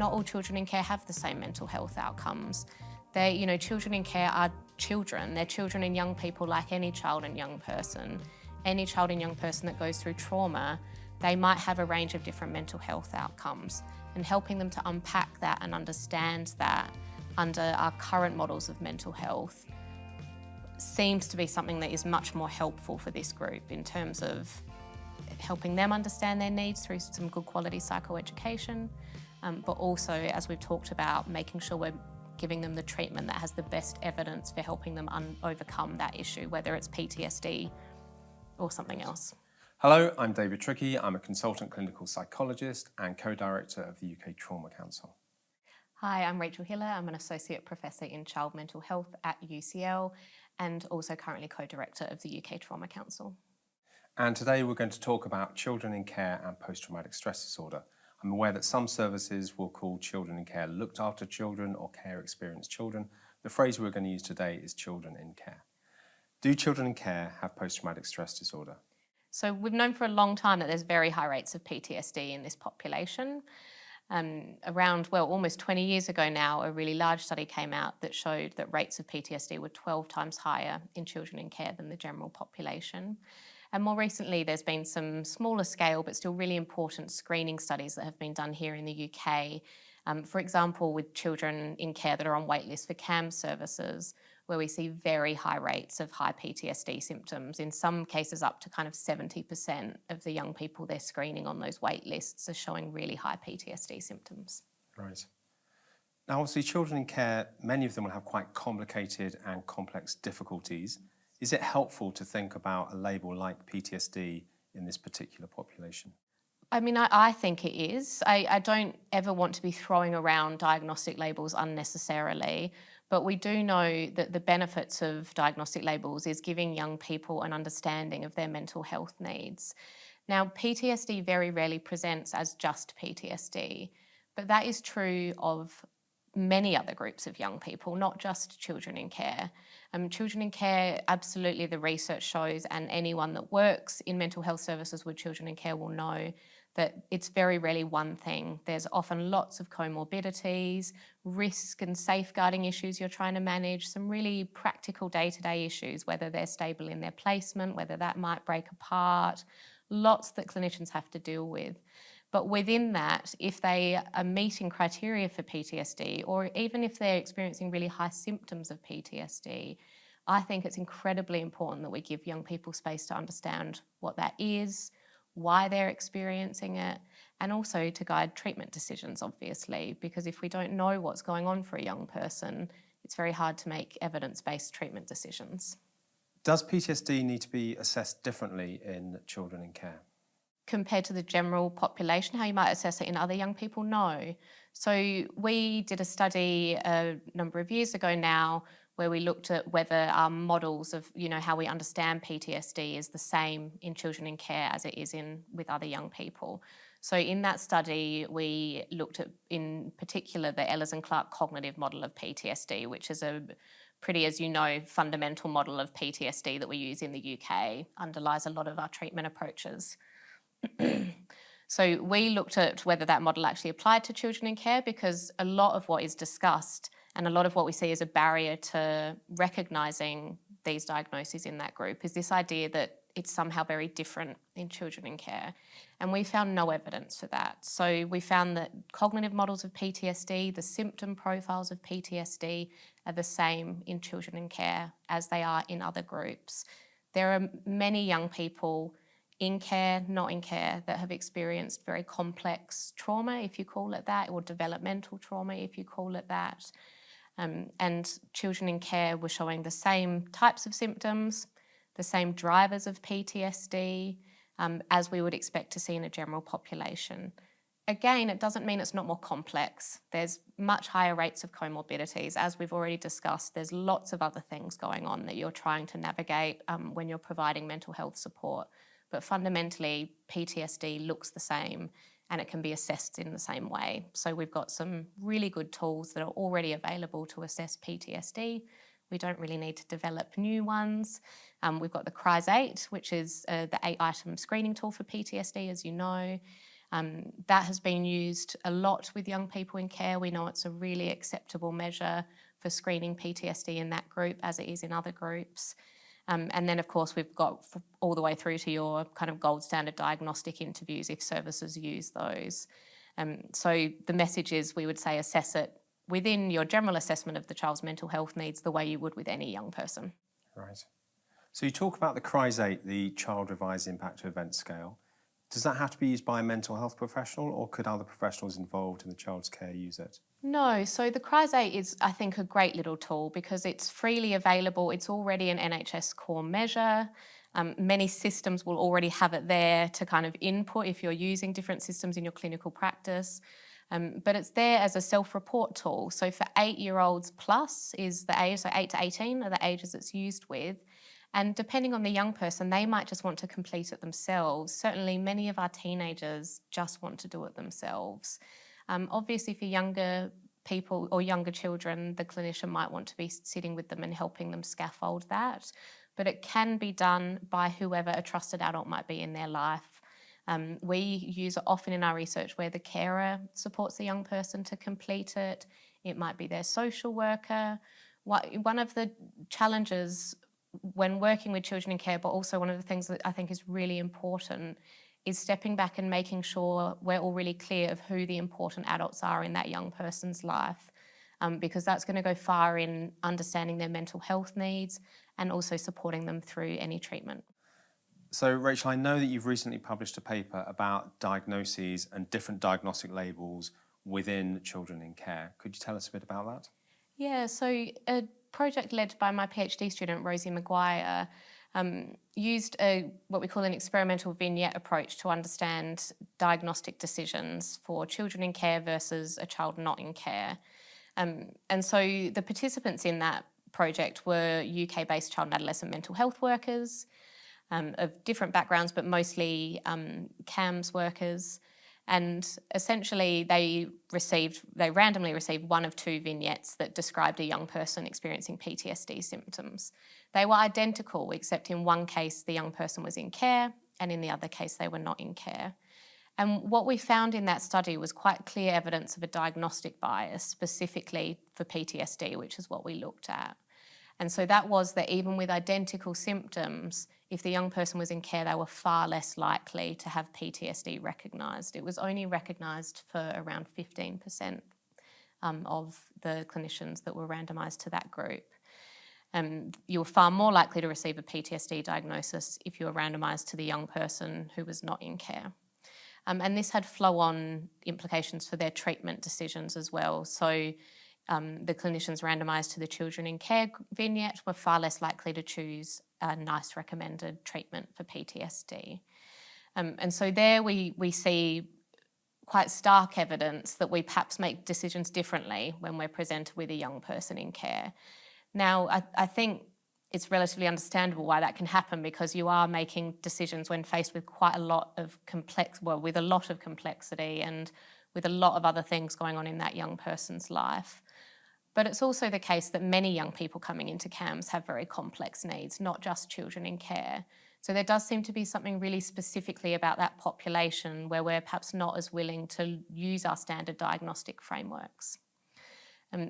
not all children in care have the same mental health outcomes. Children in care are children. They're children and young people like any child and young person. Any child and young person that goes through trauma, they might have a range of different mental health outcomes, and helping them to unpack that and understand that under our current models of mental health seems to be something that is much more helpful for this group in terms of helping them understand their needs through some good quality psychoeducation, but also, as we've talked about, making sure we're giving them the treatment that has the best evidence for helping them overcome that issue, whether it's PTSD or something else. Hello, I'm David Trickey. I'm a consultant clinical psychologist and co-director of the UK Trauma Council. Hi, I'm Rachel Hiller. I'm an associate professor in child mental health at UCL and also currently co-director of the UK Trauma Council. And today we're going to talk about children in care and post-traumatic stress disorder. I'm aware that some services will call children in care looked after children or care experienced children. The phrase we're going to use today is children in care. Do children in care have post-traumatic stress disorder? So we've known for a long time that there's very high rates of PTSD in this population. Almost 20 years ago now, a really large study came out that showed that rates of PTSD were 12 times higher in children in care than the general population. And more recently, there's been some smaller scale, but still really important screening studies that have been done here in the UK. For example, with children in care that are on wait lists for CAM services, where we see very high rates of high PTSD symptoms. In some cases, up to kind of 70% of the young people they're screening on those wait lists are showing really high PTSD symptoms. Right. Now, obviously, children in care, many of them will have quite complicated and complex difficulties. Is it helpful to think about a label like PTSD in this particular population? I think it is. I don't ever want to be throwing around diagnostic labels unnecessarily, but we do know that the benefits of diagnostic labels is giving young people an understanding of their mental health needs. Now, PTSD very rarely presents as just PTSD, but that is true of many other groups of young people, not just children in care. Children in care, absolutely, the research shows, and anyone that works in mental health services with children in care will know that it's very rarely one thing. There's often lots of comorbidities, risk and safeguarding issues you're trying to manage, some really practical day-to-day issues, whether they're stable in their placement, whether that might break apart, lots that clinicians have to deal with. But within that, if they are meeting criteria for PTSD, or even if they're experiencing really high symptoms of PTSD, I think it's incredibly important that we give young people space to understand what that is, why they're experiencing it, and also to guide treatment decisions, obviously, because if we don't know what's going on for a young person, it's very hard to make evidence-based treatment decisions. Does PTSD need to be assessed differently in children in care? Compared to the general population, how you might assess it in other young people? No. So we did a study a number of years ago now where we looked at whether our models of how we understand PTSD is the same in children in care as it is with other young people. So in that study, we looked at, in particular, the Ehlers and Clark cognitive model of PTSD, which is a pretty, as you know, fundamental model of PTSD that we use in the UK, underlies a lot of our treatment approaches. So we looked at whether that model actually applied to children in care, because a lot of what is discussed and a lot of what we see as a barrier to recognising these diagnoses in that group is this idea that it's somehow very different in children in care. And we found no evidence for that. So we found that cognitive models of PTSD, the symptom profiles of PTSD, are the same in children in care as they are in other groups. There are many young people in care, not in care, that have experienced very complex trauma, if you call it that, or developmental trauma, if you call it that. And children in care were showing the same types of symptoms, the same drivers of PTSD, as we would expect to see in a general population. Again, it doesn't mean it's not more complex. There's much higher rates of comorbidities. As we've already discussed, there's lots of other things going on that you're trying to navigate when you're providing mental health support. But fundamentally, PTSD looks the same and it can be assessed in the same way. So we've got some really good tools that are already available to assess PTSD. We don't really need to develop new ones. We've got the Cryzate, which is the 8-item screening tool for PTSD, as you know. That has been used a lot with young people in care. We know it's a really acceptable measure for screening PTSD in that group as it is in other groups. And then, of course, we've got all the way through to your kind of gold standard diagnostic interviews if services use those. So the message is, we would say, assess it within your general assessment of the child's mental health needs the way you would with any young person. Right. So you talk about the Cryzate, the Child Revised Impact of Event Scale. Does that have to be used by a mental health professional, or could other professionals involved in the child's care use it? No, so the Cryzate is, I think, a great little tool because it's freely available. It's already an NHS core measure. Many systems will already have it there to kind of input if you're using different systems in your clinical practice. But it's there as a self-report tool. So for 8-year-olds plus is the age, so 8 to 18 are the ages it's used with. And depending on the young person, they might just want to complete it themselves. Certainly many of our teenagers just want to do it themselves. Obviously for younger people or younger children, the clinician might want to be sitting with them and helping them scaffold that. But it can be done by whoever a trusted adult might be in their life. We use it often in our research where the carer supports the young person to complete it. It might be their social worker. One of the challenges when working with children in care, but also one of the things that I think is really important, is stepping back and making sure we're all really clear of who the important adults are in that young person's life, because that's going to go far in understanding their mental health needs and also supporting them through any treatment. So, Rachel, I know that you've recently published a paper about diagnoses and different diagnostic labels within children in care. Could you tell us a bit about that? Yeah, so a project led by my PhD student, Rosie Maguire, used what we call an experimental vignette approach to understand diagnostic decisions for children in care versus a child not in care. And so the participants in that project were UK-based child and adolescent mental health workers of different backgrounds, but mostly CAMS workers. And essentially they randomly received one of 2 vignettes that described a young person experiencing PTSD symptoms. They were identical, except in one case the young person was in care and in the other case they were not in care. And what we found in that study was quite clear evidence of a diagnostic bias specifically for PTSD, which is what we looked at. And so that was that even with identical symptoms, if the young person was in care, they were far less likely to have PTSD recognised. It was only recognised for around 15% of the clinicians that were randomised to that group. You were far more likely to receive a PTSD diagnosis if you were randomised to the young person who was not in care. And this had flow-on implications for their treatment decisions as well. So the clinicians randomised to the children in care vignette were far less likely to choose a NICE recommended treatment for PTSD. And so there we see quite stark evidence that we perhaps make decisions differently when we're presented with a young person in care. Now, I think it's relatively understandable why that can happen, because you are making decisions when faced with quite a lot of with a lot of complexity and with a lot of other things going on in that young person's life. But it's also the case that many young people coming into CAMS have very complex needs, not just children in care. So there does seem to be something really specifically about that population where we're perhaps not as willing to use our standard diagnostic frameworks.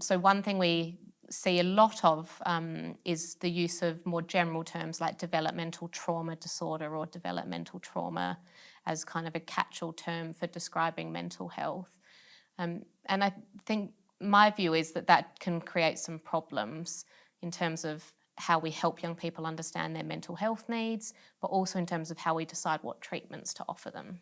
So one thing we see a lot of is the use of more general terms like developmental trauma disorder or developmental trauma as kind of a catch-all term for describing mental health. And I think my view is that that can create some problems in terms of how we help young people understand their mental health needs, but also in terms of how we decide what treatments to offer them.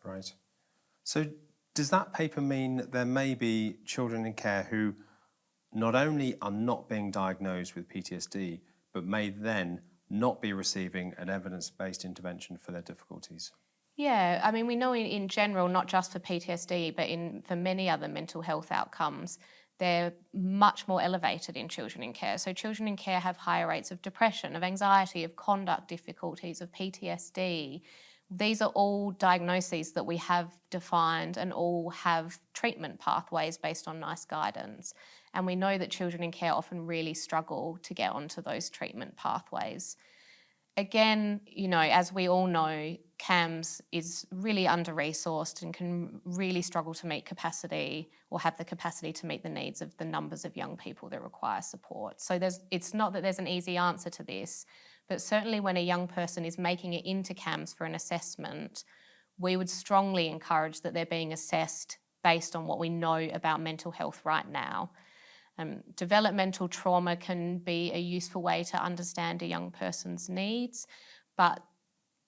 Right. So does that paper mean that there may be children in care who not only are not being diagnosed with PTSD, but may then not be receiving an evidence-based intervention for their difficulties? Yeah, I mean, we know in general, not just for PTSD, but for many other mental health outcomes, they're much more elevated in children in care. So children in care have higher rates of depression, of anxiety, of conduct difficulties, of PTSD. These are all diagnoses that we have defined and all have treatment pathways based on NICE guidance. And we know that children in care often really struggle to get onto those treatment pathways. Again, as we all know, CAMS is really under-resourced and can really struggle to meet capacity or have the capacity to meet the needs of the numbers of young people that require support. So it's not that there's an easy answer to this, but certainly when a young person is making it into CAMS for an assessment, we would strongly encourage that they're being assessed based on what we know about mental health right now. Developmental trauma can be a useful way to understand a young person's needs, but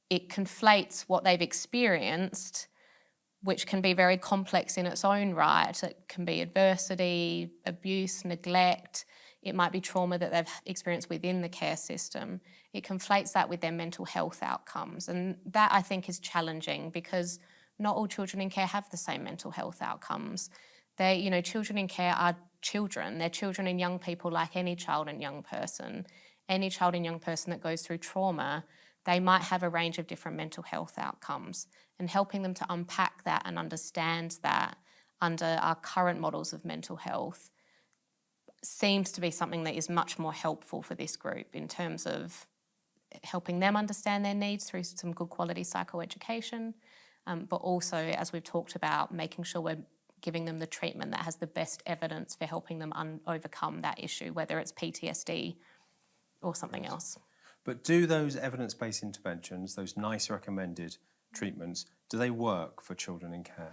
it conflates what they've experienced, which can be very complex in its own right. It can be adversity, abuse, neglect. It might be trauma that they've experienced within the care system. It conflates that with their mental health outcomes. And that, I think, is challenging because not all children in care have the same mental health outcomes. Children in care are children. They're children and young people like any child and young person. Any child and young person that goes through trauma, they might have a range of different mental health outcomes. And helping them to unpack that and understand that under our current models of mental health seems to be something that is much more helpful for this group in terms of helping them understand their needs through some good quality psychoeducation, but also, as we've talked about, making sure we're giving them the treatment that has the best evidence for helping them overcome that issue, whether it's PTSD or something else. But do those evidence-based interventions, those NICE recommended treatments, do they work for children in care?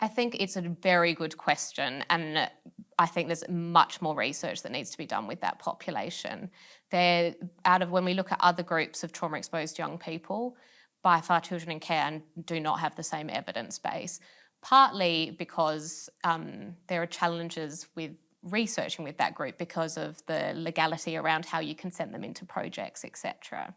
I think it's a very good question, and I think there's much more research that needs to be done with that population. When we look at other groups of trauma-exposed young people, by far children in care do not have the same evidence base, partly because there are challenges with researching with that group because of the legality around how you can send them into projects, etc.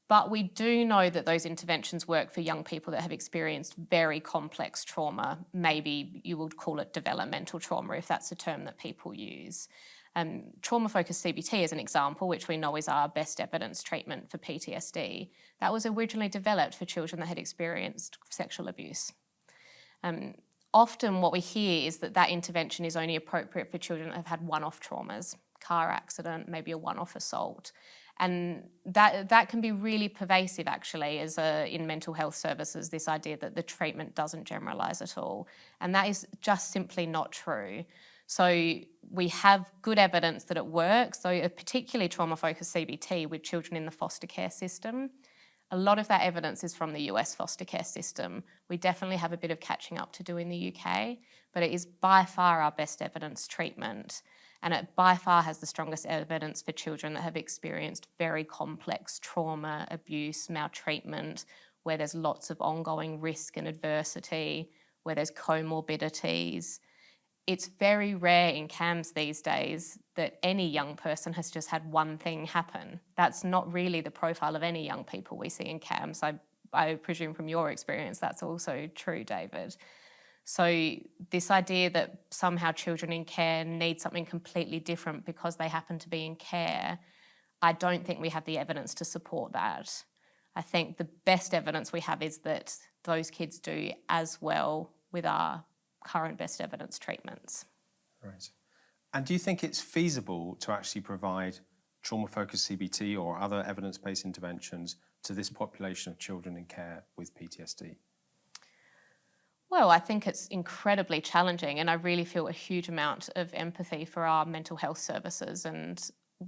But we do know that those interventions work for young people that have experienced very complex trauma. Maybe you would call it developmental trauma if that's a term that people use. Trauma-focused CBT is an example, which we know is our best evidence treatment for PTSD. That was originally developed for children that had experienced sexual abuse. Often what we hear is that intervention is only appropriate for children that have had one-off traumas, car accident, maybe a one-off assault. And that can be really pervasive, actually, in mental health services, this idea that the treatment doesn't generalise at all. And that is just simply not true. So we have good evidence that it works, so particularly trauma-focused CBT with children in the foster care system. A lot of that evidence is from the US foster care system. We definitely have a bit of catching up to do in the UK, but it is by far our best evidence treatment. And it by far has the strongest evidence for children that have experienced very complex trauma, abuse, maltreatment, where there's lots of ongoing risk and adversity, where there's comorbidities. It's very rare in CAMS these days that any young person has just had one thing happen. That's not really the profile of any young people we see in CAMS. I presume from your experience that's also true, David. So this idea that somehow children in care need something completely different because they happen to be in care, I don't think we have the evidence to support that. I think the best evidence we have is that those kids do as well with our current best evidence treatments. Right. And do you think it's feasible to actually provide trauma-focused CBT or other evidence-based interventions to this population of children in care with PTSD? Well, I think it's incredibly challenging, and I really feel a huge amount of empathy for our mental health services and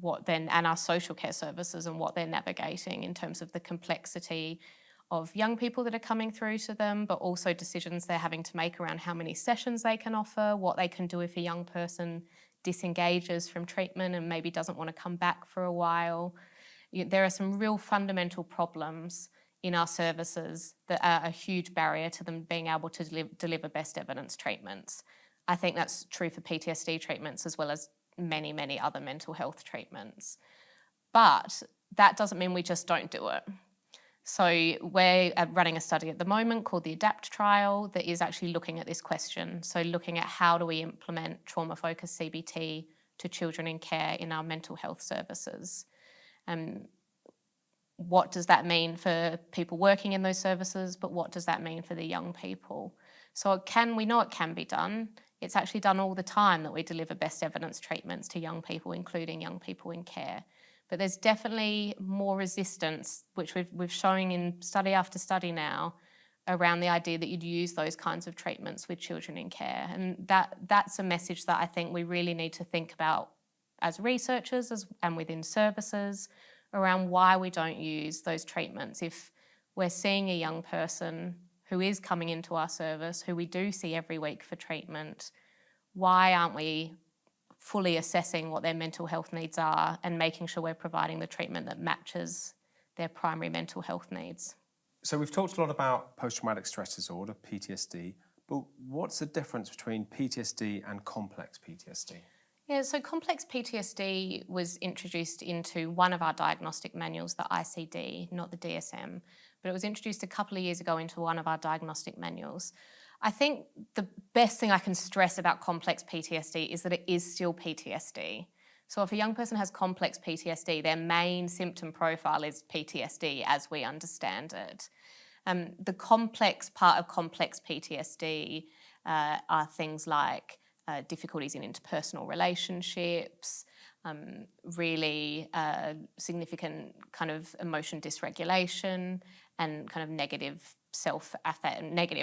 our social care services and what they're navigating in terms of the complexity of young people that are coming through to them, but also decisions they're having to make around how many sessions they can offer, what they can do if a young person disengages from treatment and maybe doesn't want to come back for a while. There are some real fundamental problems in our services that are a huge barrier to them being able to deliver best evidence treatments. I think that's true for PTSD treatments as well as many, many other mental health treatments. But that doesn't mean we just don't do it. So we're running a study at the moment called the ADAPT trial that is actually looking at this question. So looking at how do we implement trauma-focused CBT to children in care in our mental health services. What does that mean for people working in those services, but what does that mean for the young people? So we know it can be done. It's actually done all the time that we deliver best evidence treatments to young people, including young people in care. But there's definitely more resistance, which we've shown in study after study now, around the idea that you'd use those kinds of treatments with children in care. And that's a message that I think we really need to think about as researchers and within services around why we don't use those treatments. If we're seeing a young person who is coming into our service, who we do see every week for treatment, why aren't we fully assessing what their mental health needs are and making sure we're providing the treatment that matches their primary mental health needs? So we've talked a lot about post-traumatic stress disorder, PTSD, but what's the difference between PTSD and complex PTSD? Yeah, so complex PTSD was introduced into one of our diagnostic manuals, the ICD, not the DSM, but it was introduced a couple of years ago into one of our diagnostic manuals. I think the best thing I can stress about complex PTSD is that it is still PTSD. So if a young person has complex PTSD, their main symptom profile is PTSD as we understand it. The complex part of complex PTSD are things like difficulties in interpersonal relationships, really significant kind of emotion dysregulation, and kind of negative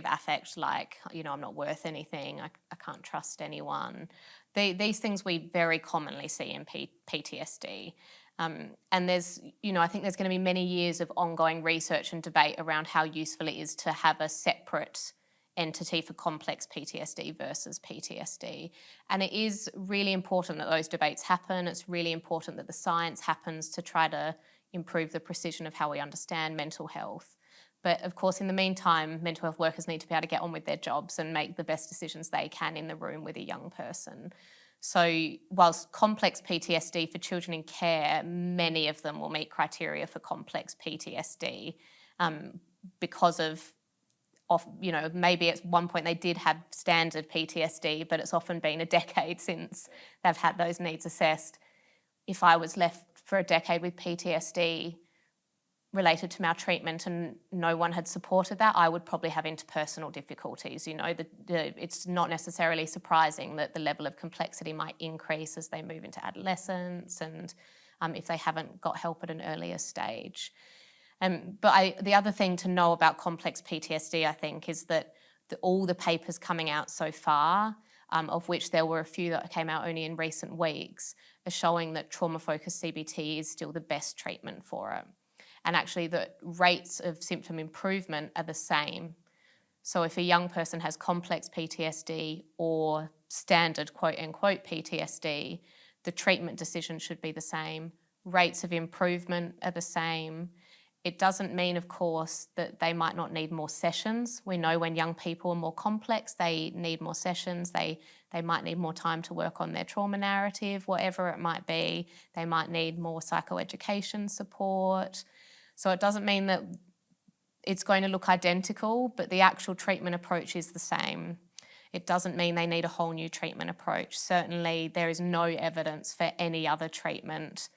affect like, I'm not worth anything, I can't trust anyone. These things we very commonly see in PTSD. And there's, I think there's going to be many years of ongoing research and debate around how useful it is to have a separate entity for complex PTSD versus PTSD. And it is really important that those debates happen. It's really important that the science happens to try to improve the precision of how we understand mental health. But of course, in the meantime, mental health workers need to be able to get on with their jobs and make the best decisions they can in the room with a young person. So whilst complex PTSD for children in care, many of them will meet criteria for complex PTSD because of maybe at one point they did have standard PTSD, but it's often been a decade since they've had those needs assessed. If I was left for a decade with PTSD related to maltreatment and no one had supported that, I would probably have interpersonal difficulties. It's not necessarily surprising that the level of complexity might increase as they move into adolescence and if they haven't got help at an earlier stage. But the other thing to know about complex PTSD, I think, is that all the papers coming out so far, of which there were a few that came out only in recent weeks, are showing that trauma-focused CBT is still the best treatment for it. And actually the rates of symptom improvement are the same. So if a young person has complex PTSD or standard quote-unquote PTSD, the treatment decision should be the same. Rates of improvement are the same. It doesn't mean, of course, that they might not need more sessions. We know when young people are more complex, they need more sessions. They might need more time to work on their trauma narrative, whatever it might be. They might need more psychoeducation support. So it doesn't mean that it's going to look identical, but the actual treatment approach is the same. It doesn't mean they need a whole new treatment approach. Certainly, there is no evidence for any other treatment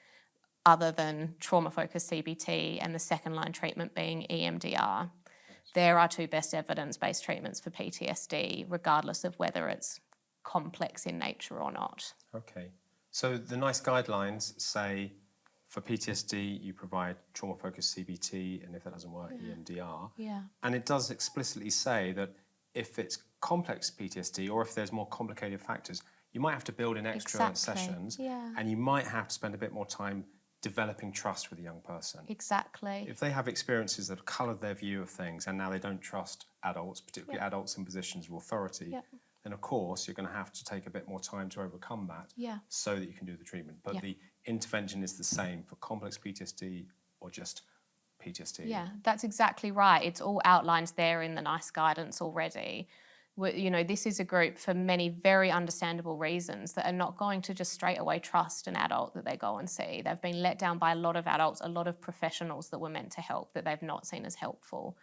other than trauma-focused CBT and the second-line treatment being EMDR. There are two best evidence-based treatments for PTSD, regardless of whether it's complex in nature or not. Okay. So the NICE guidelines say for PTSD, you provide trauma-focused CBT, and if that doesn't work, EMDR. Yeah. And it does explicitly say that if it's complex PTSD or if there's more complicated factors, you might have to build in extra sessions, and you might have to spend a bit more time developing trust with a young person. Exactly. If they have experiences that have coloured their view of things and now they don't trust adults, particularly adults in positions of authority, then of course you're going to have to take a bit more time to overcome that so that you can do the treatment. But the intervention is the same for complex PTSD or just PTSD. Yeah, that's exactly right. It's all outlined there in the NICE guidance already. This is a group for many very understandable reasons that are not going to just straight away trust an adult that they go and see. They've been let down by a lot of adults, a lot of professionals that were meant to help that they've not seen as helpful.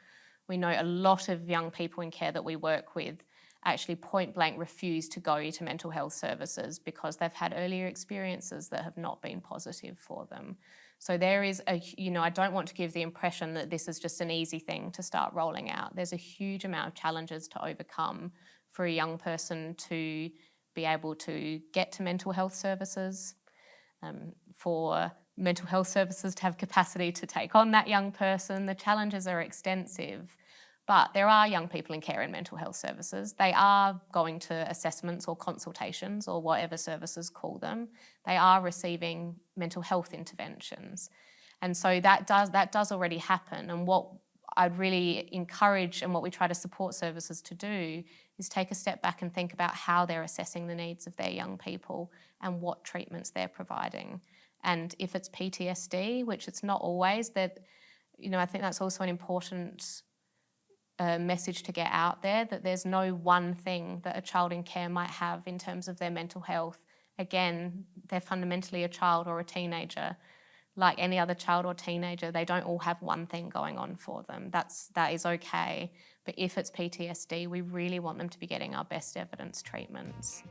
We know a lot of young people in care that we work with actually point blank refuse to go to mental health services because they've had earlier experiences that have not been positive for them. So there is I don't want to give the impression that this is just an easy thing to start rolling out. There's a huge amount of challenges to overcome for a young person to be able to get to mental health services, for mental health services to have capacity to take on that young person. The challenges are extensive. But there are young people in care in mental health services. They are going to assessments or consultations or whatever services call them. They are receiving mental health interventions. And so that does already happen. And what I'd really encourage and what we try to support services to do is take a step back and think about how they're assessing the needs of their young people and what treatments they're providing. And if it's PTSD, which it's not always, that, I think that's also an important message to get out there, that there's no one thing that a child in care might have in terms of their mental health. Again, they're fundamentally a child or a teenager. Like any other child or teenager, they don't all have one thing going on for them. That is okay. But if it's PTSD, we really want them to be getting our best evidence treatments.